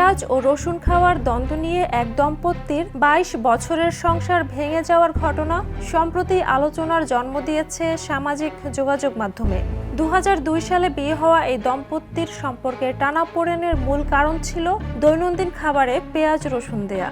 পেঁয়াজ ও রসুন খাওয়ার দ্বন্দ্ব নিয়ে এক দম্পতির ২২ বছরের সংসার ভেঙে যাওয়ার ঘটনা সম্প্রতি আলোচনার জন্ম দিয়েছে সামাজিক যোগাযোগ মাধ্যমে। ২০০২ সালে বিয়ে হওয়া এই দম্পতির সম্পর্কের টানাপোড়েনের মূল কারণ ছিল দৈনন্দিন খাবারে পেঁয়াজ রসুন দেয়া।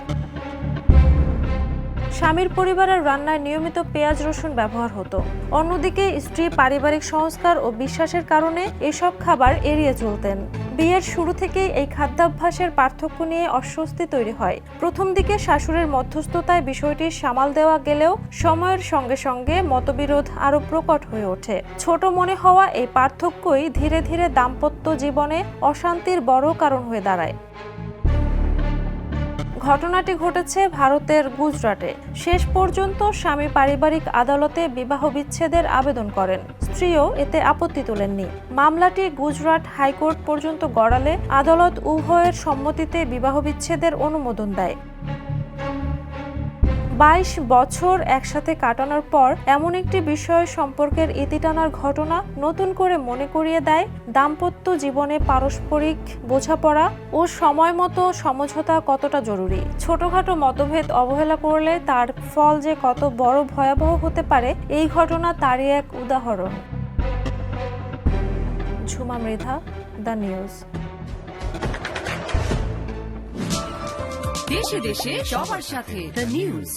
স্বামীর পরিবারের রান্নায় নিয়মিত পেঁয়াজ রসুন ব্যবহার হতো। অন্যদিকে স্ত্রী পারিবারিক সংস্কার ও বিশ্বাসের কারণে এসব খাবার এড়িয়ে চলতেন। বিয়ের শুরু থেকেই এই খাদ্যাভ্যাসের পার্থক্য নিয়ে অস্বস্তি তৈরি হয়। প্রথম দিকে শাশুড়ির মধ্যস্থতায় বিষয়টি সামাল দেওয়া গেলেও সময়ের সঙ্গে সঙ্গে মতবিরোধ আরও প্রকট হয়ে ওঠে। ছোট মনে হওয়া এই পার্থক্যই ধীরে ধীরে দাম্পত্য জীবনে অশান্তির বড় কারণ হয়ে দাঁড়ায়। ঘটনাটি ঘটেছে ভারতের গুজরাটে। শেষ পর্যন্ত স্বামী পারিবারিক আদালতে বিবাহ বিচ্ছেদের আবেদন করেন। স্ত্রীও এতে আপত্তি তোলেননি। মামলাটি গুজরাট হাইকোর্ট পর্যন্ত গড়ালে আদালত উভয়ের সম্মতিতে বিবাহ বিচ্ছেদের অনুমোদন দেয়। ২২ বছর একসাথে কাটানোর পর এমন একটি বিষয় সম্পর্কের ইতি টানার ঘটনা নতুন করে মনে করিয়ে দেয় দাম্পত্য জীবনে পারস্পরিক বোঝাপড়া ও সময়মতো সমঝোতা কতটা জরুরি। ছোটখাটো মতভেদ অবহেলা করলে তার ফল যে কত বড় ভয়াবহ হতে পারে, এই ঘটনা তারই এক উদাহরণ। Jhuma Mridha, the news. দেশে দেশে সবার সাথে দ্য নিউজ।